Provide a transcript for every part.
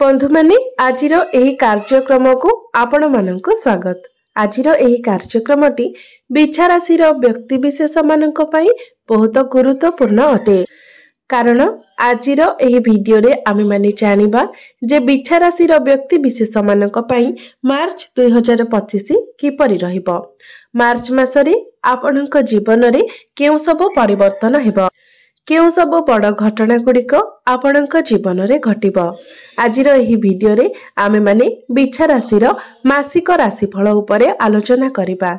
बंधु माने आजिर एही कार्यक्रम को आपण मानक स्वागत। आजिर एही कार्यक्रमटी बिछा राशि व्यक्ति विशेष मानक पई बहुत गुरुत्वपूर्ण अटे। कारण आजिर एही वीडियो रे आमे माने जानिबा जे बिछा राशि व्यक्ति विशेष मानक पई मार्च 2025 किपरि रहिबो। मार्च मासरे आपणक जीवन रे केउ सब परिवर्तन हेबो, केउ सब बड़ घटना गुड़िक आपणक जीवन रे घटिबो। आजिर एही वीडियो रे आमे माने बिछा राशि मासिक राशिफल उपरे आलोचना करिबा।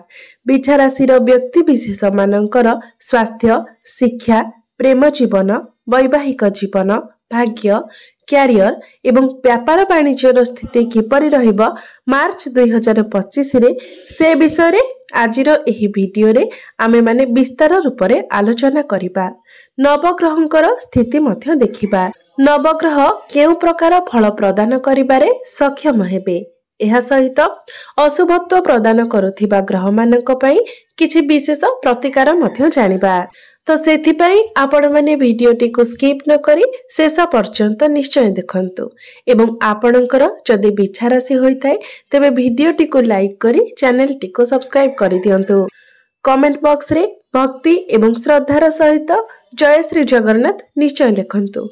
बिछा राशि व्यक्ति विशेष मानकर स्वास्थ्य, शिक्षा, प्रेम जीवन, वैवाहिक जीवन, भाग्य, क्यारियर एवं व्यापार वाणिज्यर स्थिति किपरि रहिबो मार्च 2025 रे से विषय रे आजिर एही वीडियो रे आमे माने विस्तार रूप रे आलोचना करिबा। नवग्रहंकर स्थिति मध्य देखिबा। नवग्रह केउ प्रकार फल प्रदान करिबारे सक्षम हेबे। एहा सहित अशुभत्व प्रदान करुथिबा ग्रह मानक पई किछि विशेष प्रतिकार मध्य जानिबा। तो सेथिपई आपण माने वीडियोटी को स्किप न करी शेष पर्यंत निश्चय देखंतु एवं आपणकर जदि बिछा राशि होइथाय तबे वीडियोटी को लाइक करी चैनल टी को सब्सक्राइब करि दियंतु। कमेंट बॉक्स रे भक्ति एवं श्रद्धार सहित जय श्री जगन्नाथ निश्चय लिखंतु।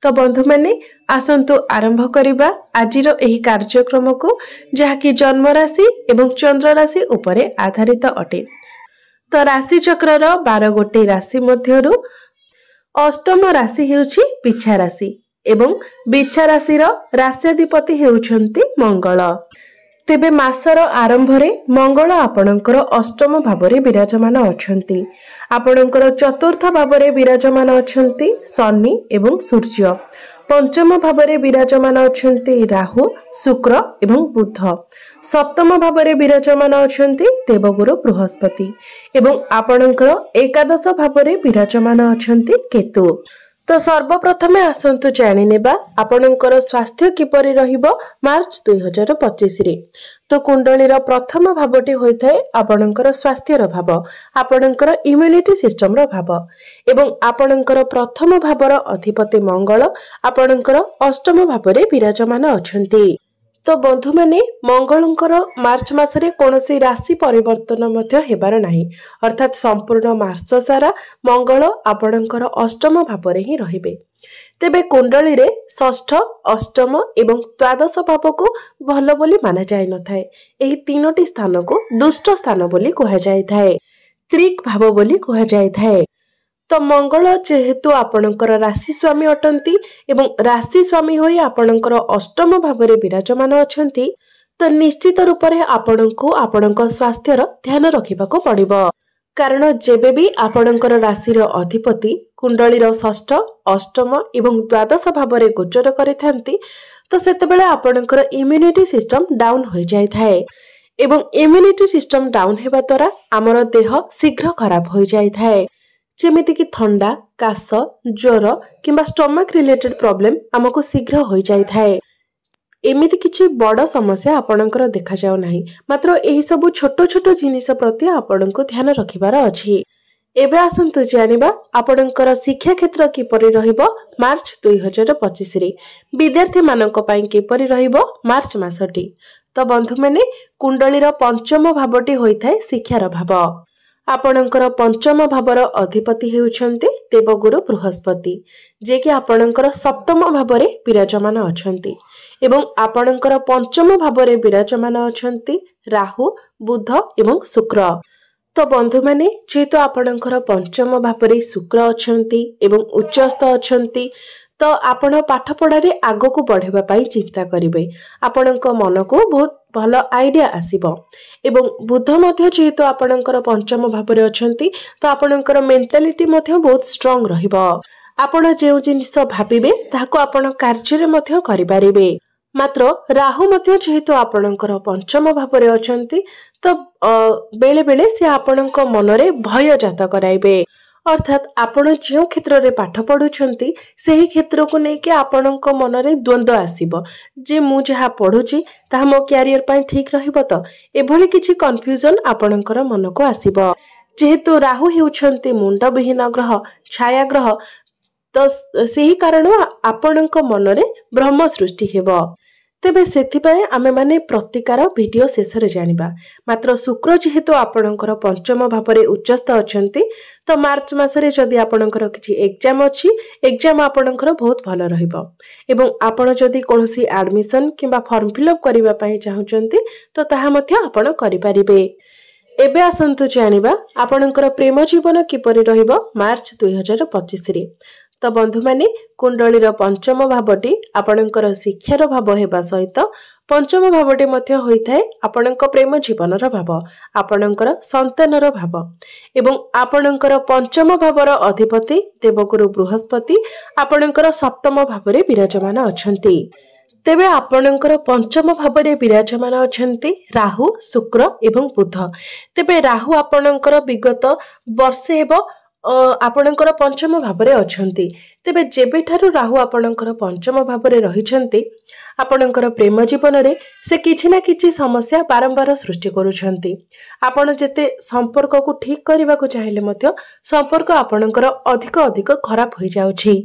तो बंधु माने आसंतु आरंभ करिबा आजिर एही कार्यक्रम को जहाकी जन्म राशि एवं चंद्र राशि उपरे आधारित अटे। तो राशि चक्रर 12 गोटे राशि मध्यरु अष्टम राशि हेउछि बिछा राशि एवं बिछा राशिर राश्याधिपति हेउछन्ति मंगल। तेबे मासर आरंभ रे मंगल आपणकर अष्टम भावरे विराजमान अछन्ति। आपणकर चतुर्थ भावरे विराजमान अछन्ति शनि एवं सूर्य। पंचम भावरे विराजमान अछन्ति राहु, शुक्र एवं बुध। सप्तम भावरे विराजमान अछन्ति देवगुरु बृहस्पति एवं आपणकर एकादश भावरे विराजमान अछन्ति केतु। तो सर्वप्रथमे आसंतु जानि नेबा आपणकर स्वास्थ्य किपरि रहिबो मार्च 2025 रे। तो कुंडलीर प्रथम भावटी होइथाय आपणकर स्वास्थ्यर भाव, आपणकर इम्युनिटी सिस्टम रो भाव एवं आपणकर प्रथम भावर अधिपति मंगल आपणकर अष्टम भावरे विराजमान अछन्ति। तो बंधु माने मंगलंकर मार्च मासरे कोनोसी राशि परिवर्तन मध्य हेबार नाही, अर्थात संपूर्ण मार्च सारा मंगल आपणकर अष्टम भावरे ही रहिबे। तेबे कुंडली रे षष्ठ, अष्टम एवं द्वादश भाव को भल बोली माना जाय नथाय। एही तीनोटी स्थान को दुष्ट स्थान बोली कहा जाय थाए, त्रिक भाव बोली कहा जाय थाए। तो मंगल जेहेतु आपणकर राशि स्वामी अटंती एवं राशि स्वामी होई आपणकर अष्टम भावरे विराजमान अछंती, तो निश्चित रूप रे आपणको आपणक स्वास्थ्यर ध्यान रखिबाको पड़िबो। कारण जेबे भी आपणकर राशिर अधिपति कुंडलीर षष्ठ, अष्टम एवं द्वादश भावरे गोचर करिथांती, तो सेतेबेले आपणकर इम्युनिटी सिस्टम डाउन हो जाय थाए एवं इम्युनिटी सिस्टम डाउन हेबा द्वारा हमर देह शीघ्र खराब हो जाय थाए। जेमिति कि थंडा, काश, ज्वर किंबा स्टमक रिलेटेड प्रॉब्लम हमको शीघ्र हो जाय थाए। एमिति किछि बड़ समस्या आपणकर देखा जाउ नाही, मात्र एही सब छोट छोट जिनिस प्रति आपणको ध्यान रखिबार अछि। एबे आसंतु जानिबा आपणकर शिक्षा क्षेत्र किपरि रहिबो मार्च 2025 रे। विद्यार्थी मानक पई किपरि रहिबो मार्च मासटी। तो बंधु माने कुंडलीर पंचम भावटी होइथाय शिक्षार भाव। आपणकर पंचम भावर अधिपति हेउछन्ति देवगुरु बृहस्पति, जे कि आपणकर सप्तम भावरे विराजमान अछन्ति एवं आपणकर पंचम भावरे विराजमान अछन्ति राहु, बुध एवं शुक्र। तो बंधु माने जेहेतु आपणकर पंचम भावरे शुक्र अछन्ति एवं उच्चस्थ अछन्ति, तो आपण पाठ पढ़ारे आगो को बढ़ेबा पई चिंता करिवे। आपणक मन को बहुत भल आइडिया आसीबो एवं बुध मध्य जेहेतु आपणकर पंचम भावरे अछन्ति, तो आपणकर मेंटालिटी मध्य बहुत स्ट्रांग रहिबो। आपण जेउ जिनिस भाबिबे ताको आपण कार्य रे मध्य करि पारिबे। मात्र राहु मध्य जेहेतु आपणकर पंचम भावरे अछन्ति, तो बेले बेले से आपणक मनरे भय जात कराइबे। अर्थात आपण जो क्षेत्र रे पाठ पढुछंती सेही क्षेत्र को नेके आपणक मनरे द्वंद्व आसीबो जे मु जहा पढुची ता मो कैरियर पई ठीक रहिबो। तो एभली किछि कंफ्यूजन आपणकर मन को आसीबो। जेहेतु राहु हेउछंती मुंड विहीन ग्रह, छाया ग्रह, तो सही कारण आपणक मनरे भ्रम सृष्टि हेबो। तेबे सेथिपाई आमे माने प्रतिकार वीडियो शेष रे जानिबा। मात्र शुक्र जेहेतु आपणकर पंचम भावरे उच्चस्थ अछंती तो मार्च मासरे जदि आपणकर किछि एग्जाम अछि एग्जाम आपणकर बहुत भलो रहिबो एवं आपण जदि कोनोसी एडमिशन किबा फॉर्म फिलअप करिबा पई चाहुचंती तो ताहा मध्य आपण करि परिबे। एबे आसंतु जानिबा आपणकर प्रेम जीवन किपरि रहिबो मार्च 2025 रे। तो बंधु माने कुंडलीर पंचम भावटी आपणकर शिक्षार भाव हेबा सहित पंचम भावटी मध्य होइथाय आपणक प्रेम जीवनर भाव, आपणकर संतानर भाव एवं आपणकर पंचम भावर अधिपति देवगुरु बृहस्पति आपणकर सप्तम भावरे विराजमान अछंती। तेबे आपणकर पंचम भावरे विराजमान अछंती राहु, शुक्र एवं बुध। तेबे राहु आपणकर विगत वर्षे हेबो आपणकर पंचम भावरे अछंती। तेबे जेबेठारु राहु आपणकर पंचम भावरे रहिछंती आपणकर प्रेम जीवन रे से किछि ना किछि समस्या बारंबार सृष्टि करूछंती। आपण जेते संपर्क को ठीक करबा को चाहिले मध्य संपर्क आपणकर अधिक अधिक खराब होई जाउछि।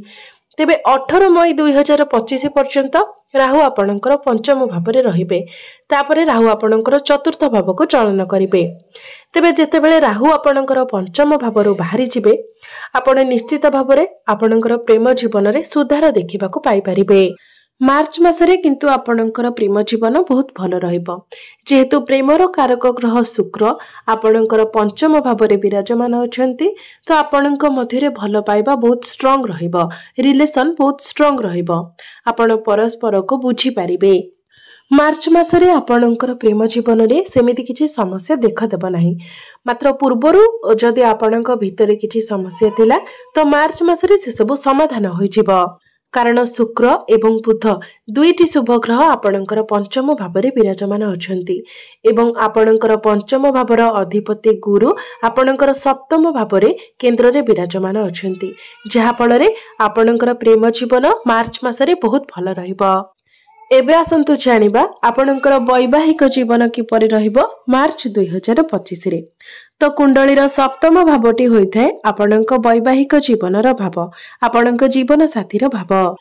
तेबे 18 मई 2025 पर्यंत राहु आपणकर पंचम भावरे रहिबे। तापरे राहु आपणकर चतुर्थ भाव को चलन करिवे। तेबे जेतेबेले राहु आपणकर पंचम भावरु बाहरी जिबे आपण निश्चित भावरे आपणकर प्रेम जीवन रे सुधार देखिबा को पाई परिबे। मार्च मासरे किंतु आपणकर प्रेम जीवन बहुत भलो रहिबो जेहेतु प्रेमर कारक ग्रह शुक्र आपणकर पंचम भावरे विराजमान अछंती तो आपणक मध्यरे भलो पाइबा बहुत स्ट्रांग रहिबो, रिलेशन बहुत स्ट्रांग रहिबो, आपण परस्पर को बुझी पारिबे। मार्च मासरे आपणकर प्रेम जीवन रे सेमिति किछि समस्या देखा देबो नाही। मात्र पूर्वरु जदि आपणक भितरे किछि समस्या थिला तो मार्च मासरे से सब समाधान होई जिवो। कारण शुक्र एवं बुध दुईटी शुभ ग्रह आपणकर पंचम भावरे विराजमान अछंती एवं आपणकर पंचम भावर अधिपति गुरु आपणकर सप्तम भावरे केंद्र रे विराजमान अछंती जहा फଳରେ आपणकर प्रेम जीवन मार्च मासरे बहुत भलो रहिबो। एबे आसंतु जानिबा आपणकर वैवाहिक जीवन किपरि रहिबो मार्च 2025 रे। तो कुंडलीर सप्तम भावटी होइथाय आपणक वैवाहिक जीवनर भाव, आपणक जीवन साथीर भाव।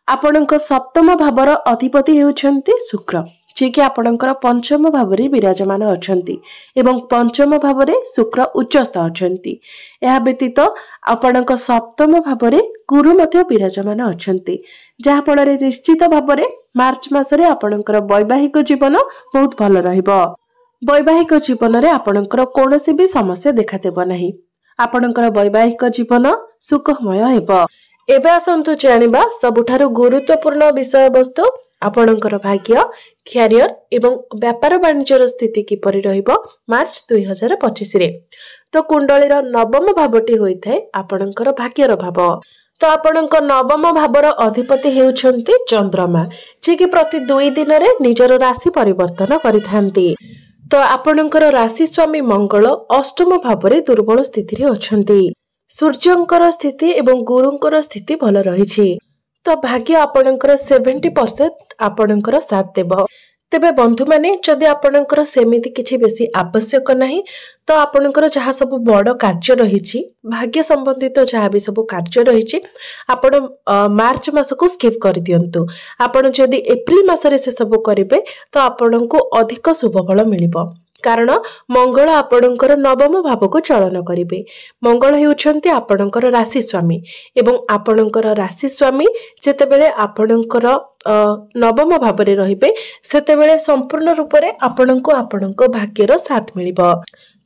आपणक सप्तम भावर अधिपति हेउछंती शुक्र जे कि आपणकर पंचम भावरे विराजमान अछंती एवं पंचम भावरे शुक्र उच्चस्थ अछंती। एहा व्यतीत आपणक सप्तम भावरे गुरु मध्य विराजमान अछंती जहा फଳରେ निश्चित भावरे मार्च मासरे आपणकर वैवाहिक जीवन बहुत भलो रहिबो। वैवाहिक जीवन रे आपणकर कोनोसी भी समस्या देखा देबो नाही। आपणकर वैवाहिक जीवन सुखमय हेबो। एबे आसंतु जानिबा सबुठारु गुरुत्वपूर्ण विषय वस्तु आपणकर भाग्य, क्यारियर एवं व्यापार वाणिज्यर स्थिति किपरि रहिबो मार्च 2025 रे। तो कुंडलीर नवम भावटी होइथाय आपणकर भाग्यर भाव। तो आपणक नवम भावर अधिपति हेउछंती चंद्रमा जे कि प्रति 2 दिन रे निजर राशि परिवर्तन करिथांती। तो आपणकर राशि स्वामी मंगल अष्टम भावरे दुर्बल स्थिति रे अछंती। सूर्यंकर स्थिति एवं गुरुंकर स्थिति भलो रहिछि। तो भाग्य आपणकर 70% आपणकर साथ देबो। तेबे बंधु माने जदि आपणकर सेमिति किछि बेसी आवश्यक नाही तो आपणकर जहा सब बड़ कार्य रहिछि भाग्य संबंधित जहा भी सब कार्य रहिछि आपण मार्च मास को स्किप कर दियंतु। आपण जदि एप्रिल मासरे से सब करिवे तो आपणको अधिक शुभ फल मिलिबो। कारण मंगल आपणकर नवम भाव को चलन करिवे। मंगल हेउछंती आपणकर राशि स्वामी एवं आपणकर राशि स्वामी जेतेबेले आपणकर नवम भावरे रहिबे सेतेबेले संपूर्ण रूप रे आपणको आपणको भाग्यर साथ मिलिबो।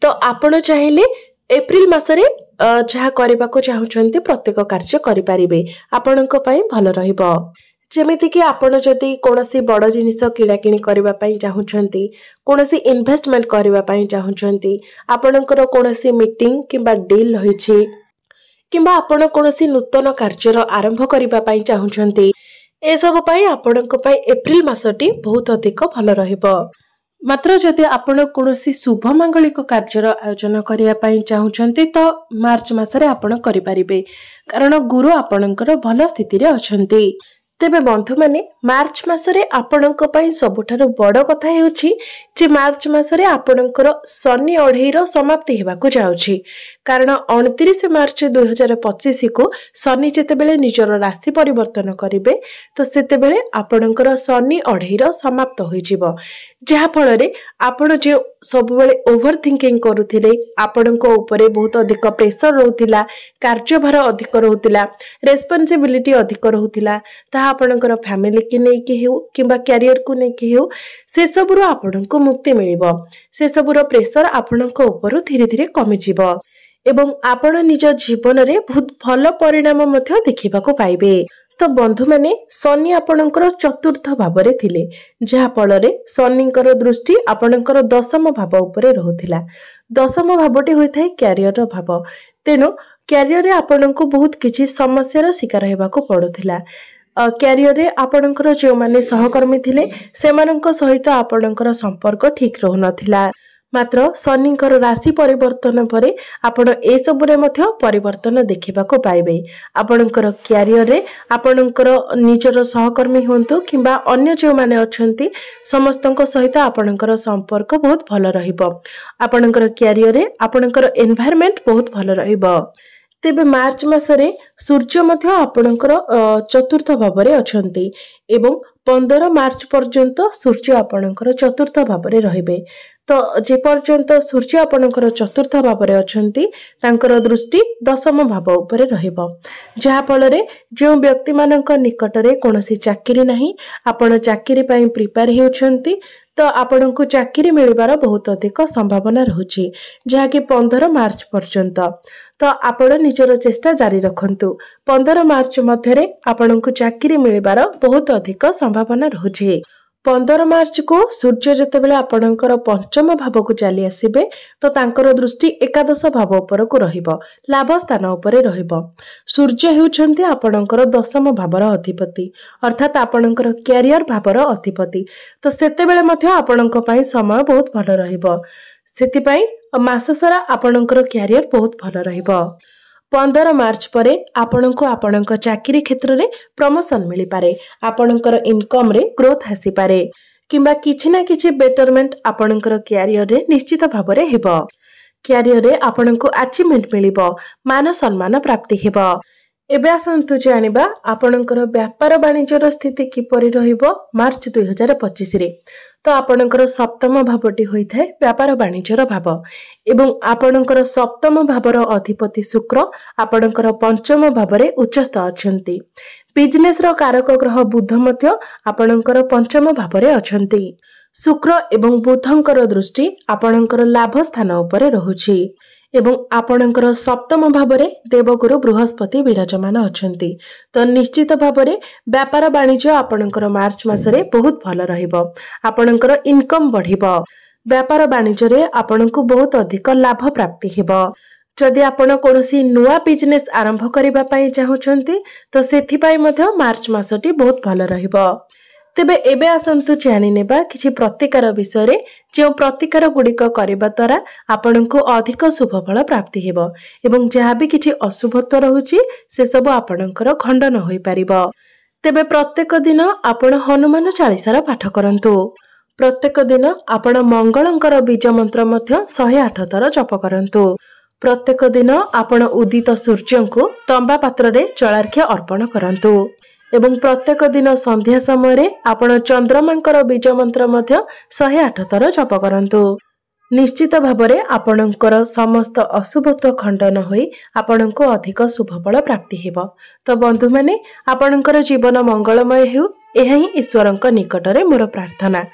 तो आपण चाहिले एप्रिल मासरे जहा करबा को चाहुचंती प्रत्येक कार्य करि परिबे आपणको पई भलो रहिबो। जेमिति कि आपण जदि कोनोसी बड़ जिनिस किणा किणी करबा पई चाहुचंती, कोनोसी इन्वेस्टमेंट करबा पई चाहुचंती, आपणकर कोनोसी मीटिंग किबा डील रहिछि किबा आपण कोनोसी नूतन कार्यर आरंभ करबा पई चाहुचंती ए सब पई आपणक पई एप्रिल मासटी बहुत अधिक भलो रहिबो। मात्र जदि आपण कोनोसी शुभ मांगलिक कार्यर आयोजन करिया पई चाहुचंती तो मार्च मासरे आपण करि परिबे कारण गुरु आपणकर भलो स्थिति रे अछंती। तेबे बंधु माने मार्च मासरे आपणक पई सबुठारो बड़ कथा हेउछि जे मार्च मासरे आपणकर शनि अढेईर समाप्ति हेबाकु जाउछि। कारण 29 मार्च 2025 को शनि जेतेबेले निजर राशि परिवर्तन करिवे तो सेतेबेले आपणकर शनि अढ़ेर समाप्त होइजिवो जहा फଳରେ आपण जे सबुबेले ओभर थिंकिंग करूथिले आपणको ऊपर बहुत अधिक प्रेशर रहउतिला कार्यभार अधिक रहउतिला रेस्पोंसिबिलिटी अधिक रहउतिला ता आपणकर फैमिली की नै कि हेउ किबा करियर को नै कि हेउ से सबुरो आपणको मुक्ति मिलिबो से सबुरो प्रेशर आपणको ऊपर धीरे धीरे कमी जिवो एवं आपण निज जीवन रे बहुत भल परिणाम मध्य देखिबाको पाइबे। तो बंधु माने शनि आपणकर चतुर्थ भाव रे थिले जहा फଳରେ शनिकर दृष्टि आपणकर दशम भाव उपरे रहुथिला। दशम भावटी होइथाय कैरियर भाव तेनो कैरियर रे आपणको बहुत किछि समस्या शिकार हेबाको पडुथिला। कैरियर रे आपणकर जो माने सहकर्मी थिले सेमानंक सहित आपणकर संपर्क ठीक रहु नथिला मात्र शनिकर राशि परिवर्तन परे आपण ए सबुरे मध्य परिवर्तन देखिबाको पाइबे। आपणकर कैरियर रे आपणकर निजर सहकर्मी होंतु किंबा अन्य जो माने अछंती समस्तंक सहित आपणकर संपर्क बहुत भल रहिबो। आपणकर कैरियर रे आपणकर एनवायरनमेंट बहुत भल रहिबो। तेबे मार्च मासरे सूर्य मध्य आपणकर चतुर्थ भाव रे अछंती एवं 15 मार्च पर्यंत सूर्य आपणकर चतुर्थ भाव रे रहिबे। तो जे पर्यंत सूर्य आपणकर चतुर्थ भाव रे अछंती तांकर दृष्टि दशम भाव उपरे रहिबो जहा फଳରେ जो व्यक्ति मानक निकट रे कोनोसी चाकरी नाही आपण चाकरी पई प्रिपेयर हेउछंती तो आपण को चाकरी मिलबार बहुत अधिक संभावना रहुची जहा कि 15 मार्च पर्यंत। तो आपण निजर चेष्टा जारी रखंतु 15 मार्च मध्यरे आपण को चाकरी मिलबार बहुत अधिक संभावना रहुची। 15 मार्च को सूर्य जेतेबेले आपणकर पंचम भाव को चली आसीबे तो तांकर दृष्टि एकादश भाव उपर को रहिबो लाभ स्थान उपरे रहिबो। सूर्य हेउछंती आपणकर दशम भावर अधिपति अर्थात आपणकर कैरियर भावर अधिपति तो सेतेबेले मध्य आपणक पई समय बहुत भल रहिबो सेति पई मास सारा आपणकर कैरियर बहुत भल रहिबो। 15 मार्च परे आपणको आपणक चाकरी क्षेत्र रे प्रमोशन मिली पारे आपणकर इनकम रे ग्रोथ आसी पारे किंबा किछि ना किछि बेटरमेंट आपणकर कैरियर रे निश्चित भाव रे हेबो। कैरियर रे आपणको अचीवमेंट मिलिबो मान सम्मान प्राप्ति हेबो। एबे आसंतु जानिबा आपणकर व्यापार वाणिज्यर स्थिति किपरि रहिबो मार्च 2025 रे। तो आपणकर सप्तम भावटी होइथाय व्यापार वाणिज्यर भाव एवं आपणकर सप्तम भावर अधिपति शुक्र आपणकर पंचम भावरे उच्चस्थ अछंती। बिजनेस रो कारक ग्रह बुध मध्य आपणकर पंचम भावरे अछंती। शुक्र एवं बुधंकर दृष्टि आपणकर लाभ स्थान उपरे रहुची एवं आपणकर सप्तम भावरे देवगुरु बृहस्पति विराजमान अछंती। तो निश्चित भावरे व्यापार वाणिज्य आपणकर मार्च मासरे बहुत भल रहिबो आपणकर इनकम बढ़िबो व्यापार वाणिज्य रे आपणको बहुत अधिक लाभ प्राप्ति हेबो। जदि आपण कोनोसी नुआ बिजनेस आरंभ करिबा पई चाहुचंती तो सेथि पई मध्य मार्च मासटी बहुत भल रहिबो। तेबे एबे आसंतु जानि नेबा किछि प्रतिकार विषय रे जे प्रतिकार गुडिक करिबा द्वारा आपणको अधिक शुभ फल प्राप्ति हेबो एवं जहा भी किछि अशुभत्व रहुची से सब आपणकर खंडन होई परिबो। तेबे प्रत्येक दिन आपण हनुमान चालीसार पाठ करंतु। प्रत्येक दिन आपण मंगलंकर बीज मंत्र मध्य 108 थर जप करंतु। प्रत्येक दिन आपण उदित सूर्य को तंबा पात्र रे जलार्घ्य अर्पण करंतु एवं प्रत्येक दिन संध्या समय आपण चंद्रमांकर बीज मंत्र मध्य 108 थर जप करंतु। निश्चित भावरे आपणकर समस्त अशुभत्व खंडन होई आपणको अधिक शुभ फल प्राप्ति हेबो। तो बंधु माने आपणकर जीवन मंगलमय हेउ एहा ही ईश्वरंक निकटरे मोर प्रार्थना।